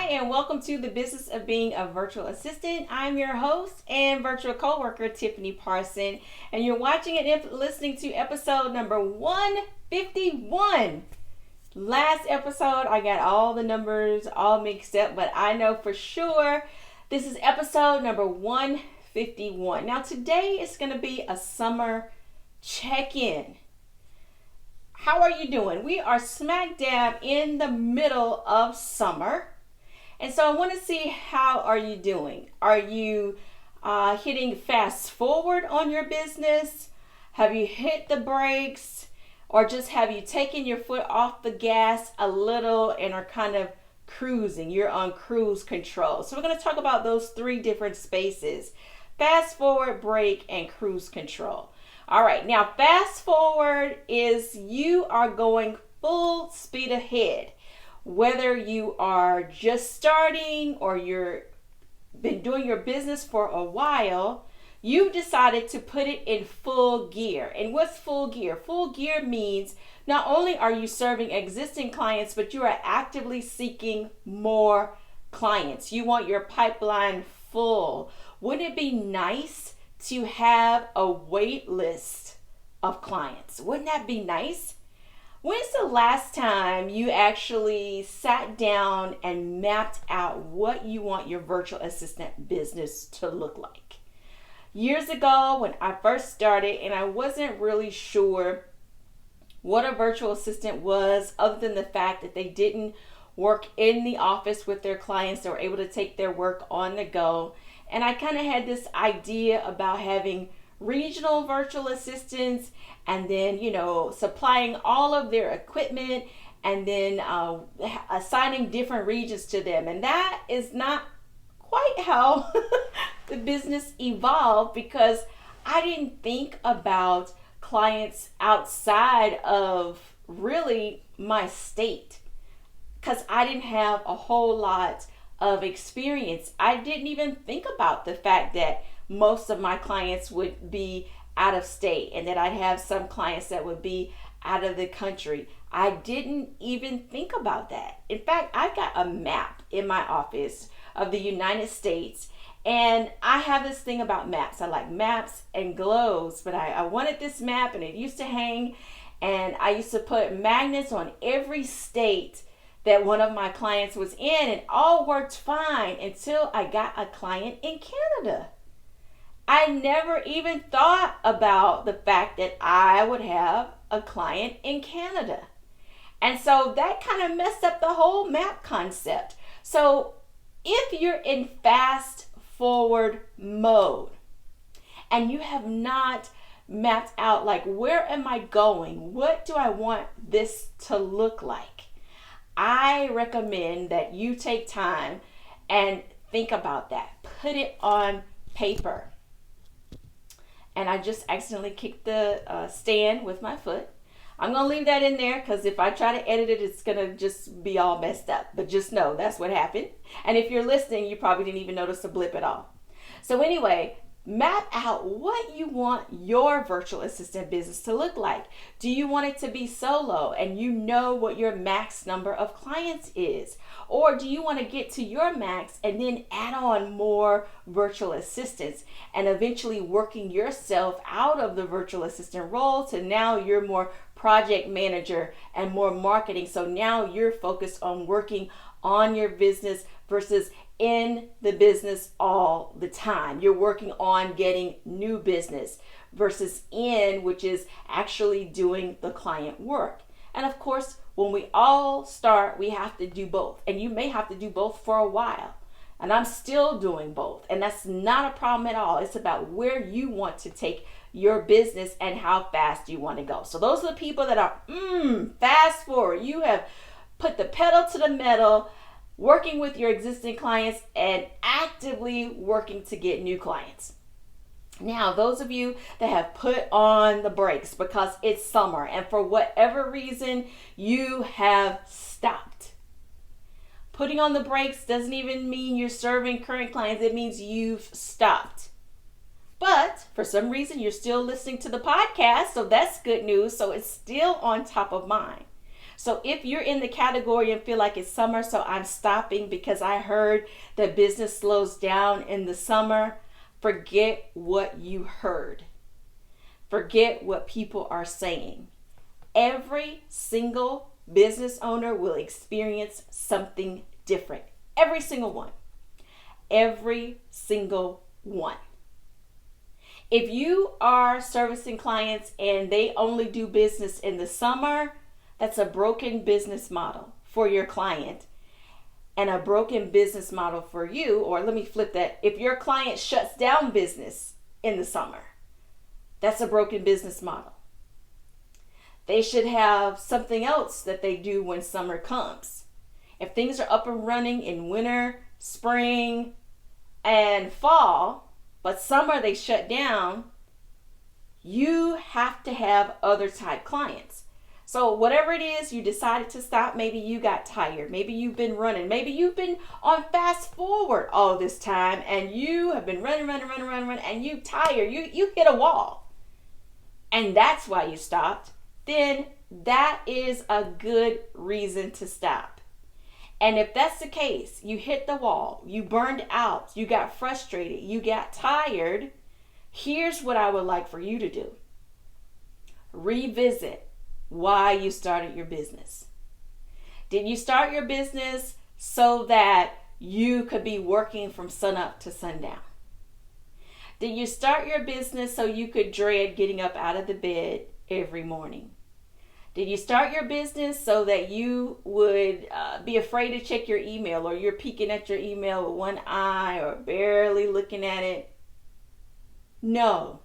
Hi, and welcome to the Business of Being a Virtual Assistant. I'm your host and virtual coworker, Tiffany Parson, and you're watching and listening to episode number 151. Last episode, I got all the numbers all mixed up, but I know for sure this is episode number 151. Now, today is going to be a summer check-in. How are you doing? We are smack dab in the middle of summer. And so I want to see, how are you doing? Are you hitting fast forward on your business? Have you hit the brakes? Or just have you taken your foot off the gas a little and are kind of cruising? You're on cruise control. So we're going to talk about those three different spaces: fast forward, brake, and cruise control. All right, now fast forward is you are going full speed ahead. Whether you are just starting or you've been doing your business for a while, you've decided to put it in full gear. And what's full gear? Full gear means not only are you serving existing clients, but you are actively seeking more clients. You want your pipeline full. Wouldn't it be nice to have a wait list of clients? Wouldn't that be nice? When's the last time you actually sat down and mapped out what you want your virtual assistant business to look like? Years ago, when I first started and I wasn't really sure what a virtual assistant was, other than the fact that they didn't work in the office with their clients, they were able to take their work on the go. And I kind of had this idea about having regional virtual assistants and then, supplying all of their equipment and then assigning different regions to them. And that is not quite how the business evolved, because I didn't think about clients outside of really my state, because I didn't have a whole lot of experience. I didn't even think about the fact that most of my clients would be out of state and that I'd have some clients that would be out of the country. I didn't even think about that. In fact, I've got a map in my office of the United States, and I have this thing about maps. I like maps and globes, but I wanted this map, and it used to hang, and I used to put magnets on every state that one of my clients was in, and all worked fine until I got a client in Canada. I never even thought about the fact that I would have a client in Canada. And so that kind of messed up the whole map concept. So if you're in fast forward mode and you have not mapped out, like, where am I going? What do I want this to look like? I recommend that you take time and think about that. Put it on paper. And I just accidentally kicked the stand with my foot. I'm going to leave that in there, because if I try to edit it, it's going to just be all messed up. But just know that's what happened. And if you're listening, you probably didn't even notice the blip at all. So anyway, map out what you want your virtual assistant business to look like. Do you want it to be solo and you know what your max number of clients is? Or do you want to get to your max and then add on more virtual assistants and eventually working yourself out of the virtual assistant role to now you're more project manager and more marketing? So now you're focused on working on your business versus in the business all the time. You're working on getting new business versus which is actually doing the client work. And of course, when we all start, we have to do both. And you may have to do both for a while. And I'm still doing both. And that's not a problem at all. It's about where you want to take your business and how fast you want to go. So those are the people that are fast forward. You have put the pedal to the metal, working with your existing clients and actively working to get new clients. Now, those of you that have put on the brakes because it's summer and for whatever reason you have stopped. Putting on the brakes doesn't even mean you're serving current clients. It means you've stopped. But for some reason, you're still listening to the podcast, so that's good news. So it's still on top of mind. So if you're in the category and feel like it's summer, so I'm stopping because I heard that business slows down in the summer, forget what you heard. Forget what people are saying. Every single business owner will experience something different. Every single one. Every single one. If you are servicing clients and they only do business in the summer, that's a broken business model for your client and a broken business model for you. Or let me flip that. If your client shuts down business in the summer, that's a broken business model. They should have something else that they do when summer comes. If things are up and running in winter, spring, and fall, but summer they shut down, you have to have other type clients. So whatever it is, you decided to stop. Maybe you got tired. Maybe you've been running. Maybe you've been on fast forward all this time and you have been running, and you tired. You hit a wall. And that's why you stopped. Then that is a good reason to stop. And if that's the case, you hit the wall, you burned out, you got frustrated, you got tired, here's what I would like for you to do. Revisit why you started your business. Did you start your business so that you could be working from sunup to sundown? Did you start your business so you could dread getting up out of the bed every morning? Did you start your business so that you would be afraid to check your email, or you're peeking at your email with one eye or barely looking at it? No.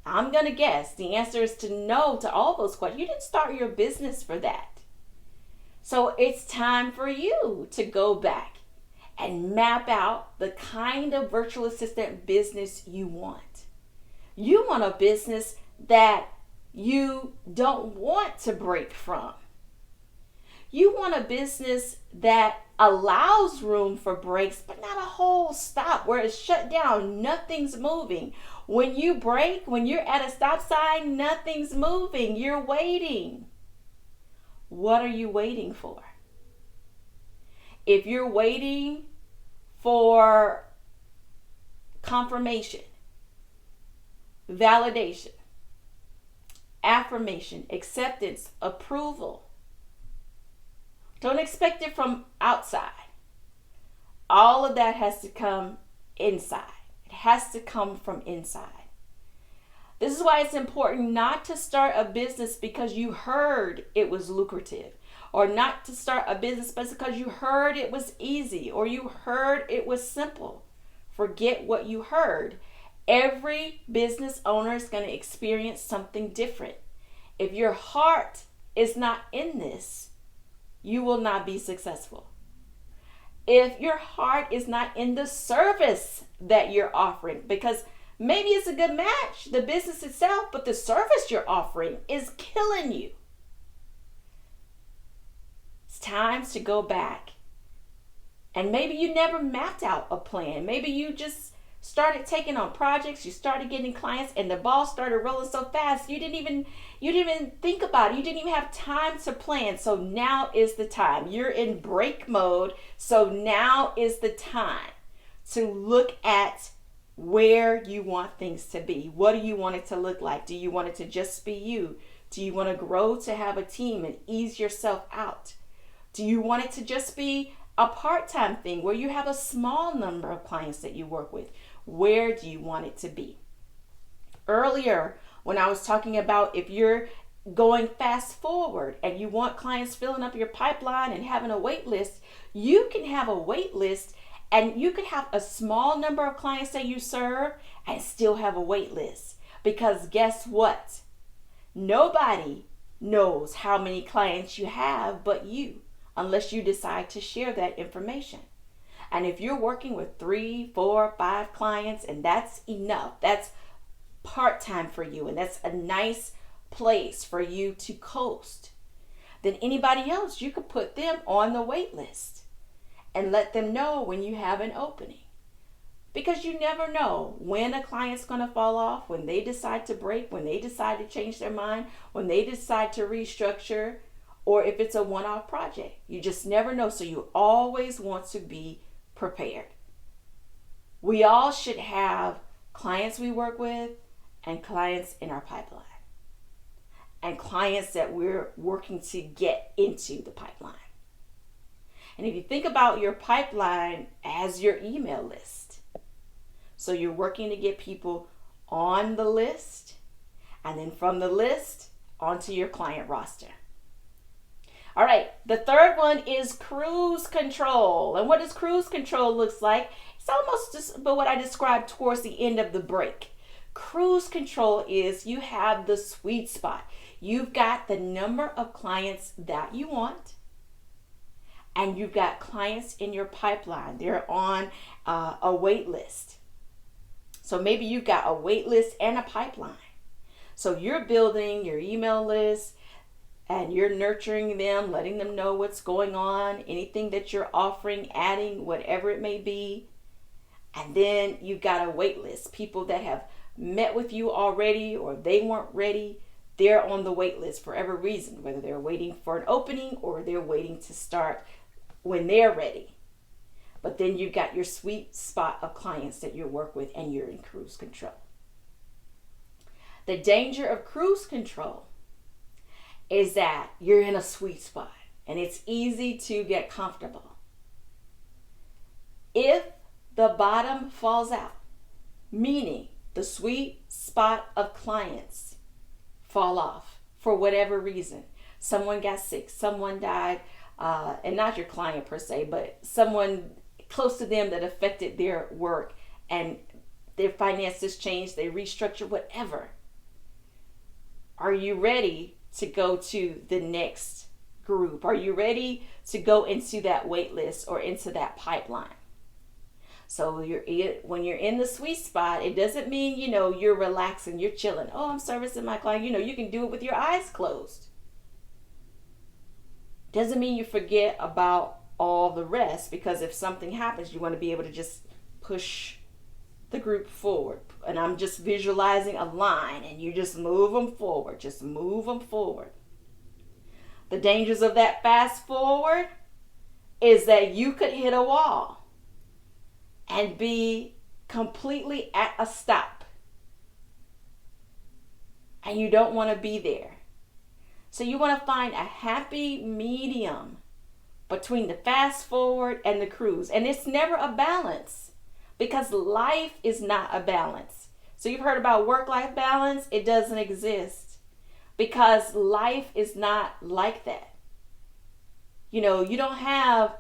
I'm going to guess the answer is to no to all those questions. You didn't start your business for that. So it's time for you to go back and map out the kind of virtual assistant business you want. You want a business that you don't want to break from. You want a business that allows room for breaks, but not a whole stop where it's shut down, nothing's moving. When you break, when you're at a stop sign, nothing's moving, you're waiting. What are you waiting for? If you're waiting for confirmation, validation, affirmation, acceptance, approval, don't expect it from outside. All of that has to come inside. It has to come from inside. This is why it's important not to start a business because you heard it was lucrative, or not to start a business because you heard it was easy, or you heard it was simple. Forget what you heard. Every business owner is going to experience something different. If your heart is not in this, you will not be successful. If your heart is not in the service that you're offering, because maybe it's a good match, the business itself, but the service you're offering is killing you. It's time to go back. And maybe you never mapped out a plan. Maybe you just started taking on projects, you started getting clients, and the ball started rolling so fast you didn't even think about it. You didn't even have time to plan. So now is the time. You're in break mode. So now is the time to look at where you want things to be. What do you want it to look like? Do you want it to just be you? Do you want to grow to have a team and ease yourself out? Do you want it to just be a part-time thing where you have a small number of clients that you work with? Where do you want it to be? Earlier, when I was talking about if you're going fast forward and you want clients filling up your pipeline and having a wait list, you can have a wait list and you can have a small number of clients that you serve and still have a wait list. Because guess what? Nobody knows how many clients you have but you, unless you decide to share that information. And if you're working with 3, 4, 5 clients and that's enough, that's part-time for you, and that's a nice place for you to coast, then anybody else, you could put them on the wait list and let them know when you have an opening. Because you never know when a client's going to fall off, when they decide to break, when they decide to change their mind, when they decide to restructure, or if it's a one-off project. You just never know. So you always want to be prepared. We all should have clients we work with and clients in our pipeline and clients that we're working to get into the pipeline. And if you think about your pipeline as your email list, so you're working to get people on the list, and then from the list onto your client roster. All right, the third one is cruise control. And what does cruise control looks like? It's almost just but what I described towards the end of the break. Cruise control is you have the sweet spot. You've got the number of clients that you want, and you've got clients in your pipeline. They're on a wait list. So maybe you've got a wait list and a pipeline. So you're building your email list and you're nurturing them, letting them know what's going on, anything that you're offering, adding, whatever it may be. And then you've got a wait list, people that have met with you already or they weren't ready. They're on the wait list for every reason, whether they're waiting for an opening or they're waiting to start when they're ready. But then you've got your sweet spot of clients that you work with and you're in cruise control. The danger of cruise control is that you're in a sweet spot and it's easy to get comfortable. If the bottom falls out, meaning the sweet spot of clients fall off for whatever reason, someone got sick, someone died, and not your client per se, but someone close to them that affected their work and their finances changed, they restructured, whatever. Are you ready to go to the next group? Are you ready to go into that wait list or into that pipeline? So when you're in the sweet spot, it doesn't mean, you're relaxing, you're chilling. Oh, I'm servicing my client. You can do it with your eyes closed. Doesn't mean you forget about all the rest, because if something happens, you want to be able to just push the group forward. And I'm just visualizing a line and you just move them forward. Just move them forward. The dangers of that fast forward is that you could hit a wall and be completely at a stop. And you don't want to be there. So you want to find a happy medium between the fast forward and the cruise. And it's never a balance, because life is not a balance. So you've heard about work-life balance. It doesn't exist, because life is not like that. You don't have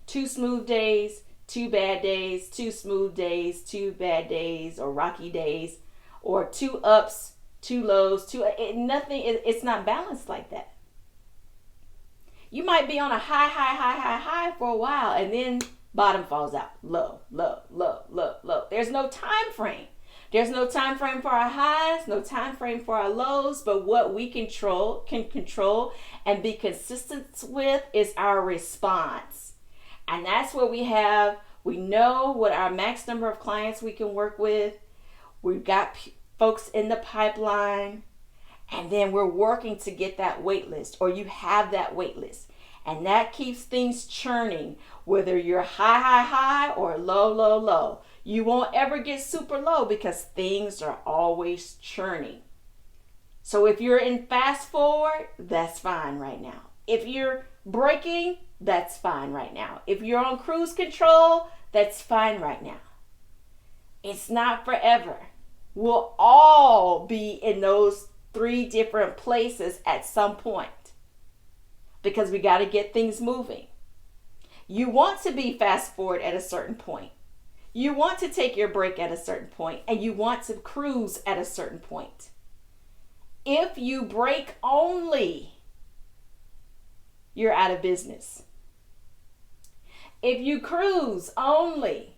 2 smooth days, 2 bad days, 2 smooth days, 2 bad days, or rocky days, or 2 ups, 2 lows, nothing. It's not balanced like that. You might be on a high for a while, and then bottom falls out. Low, low, low, low, low. There's no time frame. There's no time frame for our highs, no time frame for our lows, but what we can control and be consistent with is our response. And that's where we know what our max number of clients we can work with. We've got folks in the pipeline, and then we're working to get that wait list, or you have that wait list. And that keeps things churning, whether you're high, or low. You won't ever get super low, because things are always churning. So if you're in fast forward, that's fine right now. If you're braking, that's fine right now. If you're on cruise control, that's fine right now. It's not forever. We'll all be in those 3 different places at some point, because we got to get things moving. You want to be fast forward at a certain point. You want to take your break at a certain point, and you want to cruise at a certain point. If you break only, you're out of business. If you cruise only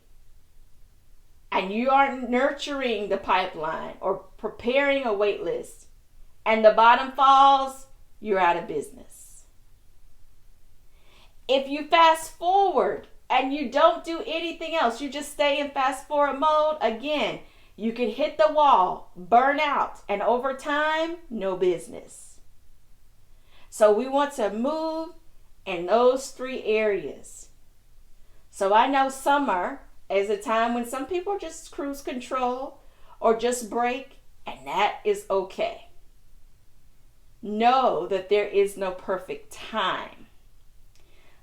and you aren't nurturing the pipeline or preparing a wait list, and the bottom falls, you're out of business. If you fast forward and you don't do anything else, you just stay in fast forward mode, again, you can hit the wall, burn out, and over time, no business. So we want to move in those 3 areas. So I know summer is a time when some people just cruise control or just break, and that is okay. Know that there is no perfect time.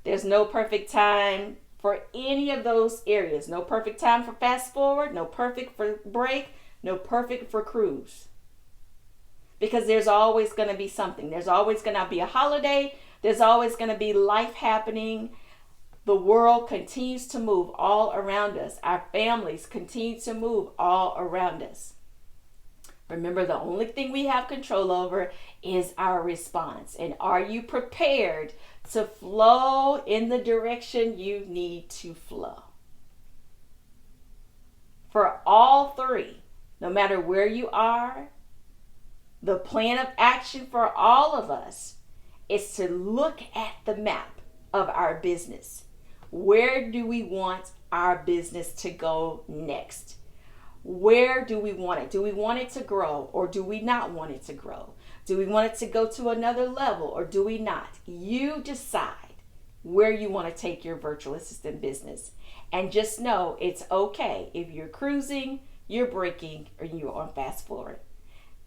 There's no perfect time for any of those areas. No perfect time for fast forward, no perfect for break, no perfect for cruise. Because there's always going to be something. There's always going to be a holiday. There's always going to be life happening. The world continues to move all around us. Our families continue to move all around us. Remember, the only thing we have control over is our response. And are you prepared to flow in the direction you need to flow? For all 3, no matter where you are, the plan of action for all of us is to look at the map of our business. Where do we want our business to go next? Where do we want it? Do we want it to grow, or do we not want it to grow? Do we want it to go to another level, or do we not? You decide where you want to take your virtual assistant business. And just know it's okay if you're cruising, you're braking, or you're on fast forward.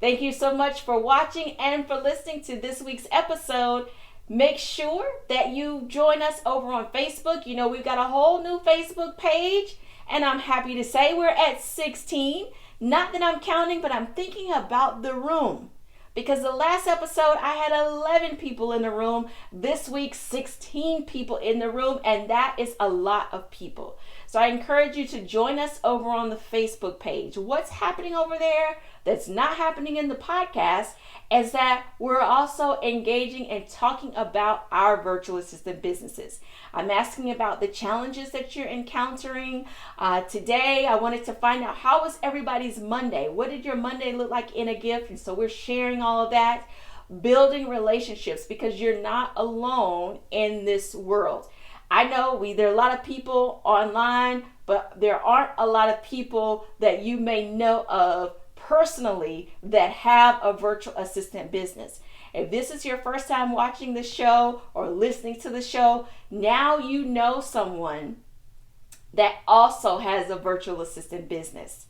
Thank you so much for watching and for listening to this week's episode. Make sure that you join us over on Facebook. You know, we've got a whole new Facebook page, and I'm happy to say we're at 16. Not that I'm counting, but I'm thinking about the room. Because the last episode, I had 11 people in the room. This week, 16 people in the room, and that is a lot of people. So I encourage you to join us over on the Facebook page. What's happening over there that's not happening in the podcast is that we're also engaging and talking about our virtual assistant businesses. I'm asking about the challenges that you're encountering. Today, I wanted to find out, how was everybody's Monday? What did your Monday look like in a gift? And so we're sharing all of that. Building relationships, because you're not alone in this world. I know there are a lot of people online, but there aren't a lot of people that you may know of personally that have a virtual assistant business. If this is your first time watching the show or listening to the show, now you know someone that also has a virtual assistant business.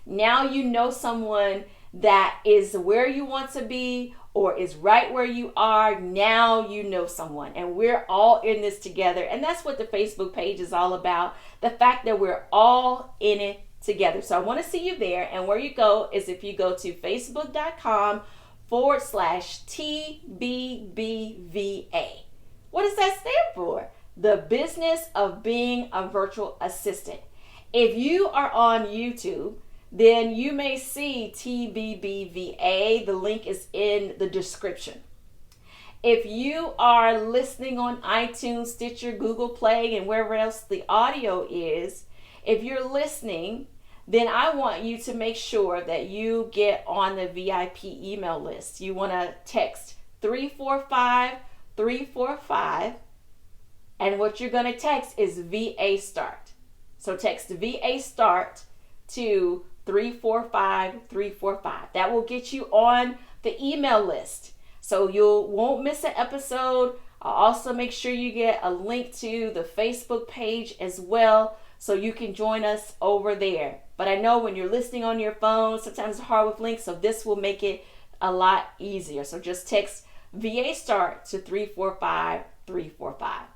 Now you know someone that is where you want to be or is right where you are. Now you know someone, and we're all in this together. And that's what the Facebook page is all about. The fact that we're all in it together. So I want to see you there. And where you go is if you go to facebook.com/TBBVA. What does that stand for? The Business of Being a Virtual Assistant. If you are on YouTube, then you may see TBBVA. The link is in the description. If you are listening on iTunes, Stitcher, Google Play, and wherever else the audio is, if you're listening, then I want you to make sure that you get on the VIP email list. You want to text 345-345, and what you're going to text is VA Start. So text VA Start to 345-345. That will get you on the email list, so you won't miss an episode. I'll also make sure you get a link to the Facebook page as well, so you can join us over there. But I know when you're listening on your phone, sometimes it's hard with links, so this will make it a lot easier. So just text VA Start to 345-345.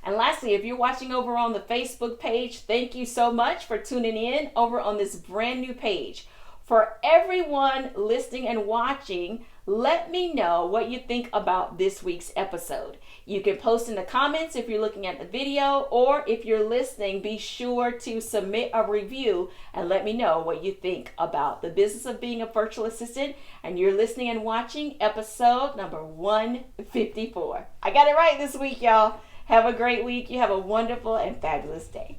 And lastly, if you're watching over on the Facebook page, thank you so much for tuning in over on this brand new page. For everyone listening and watching, let me know what you think about this week's episode. You can post in the comments if you're looking at the video, or if you're listening, be sure to submit a review and let me know what you think about the business of being a virtual assistant. And you're listening and watching episode number 154. I got it right this week, y'all. Have a great week. You have a wonderful and fabulous day.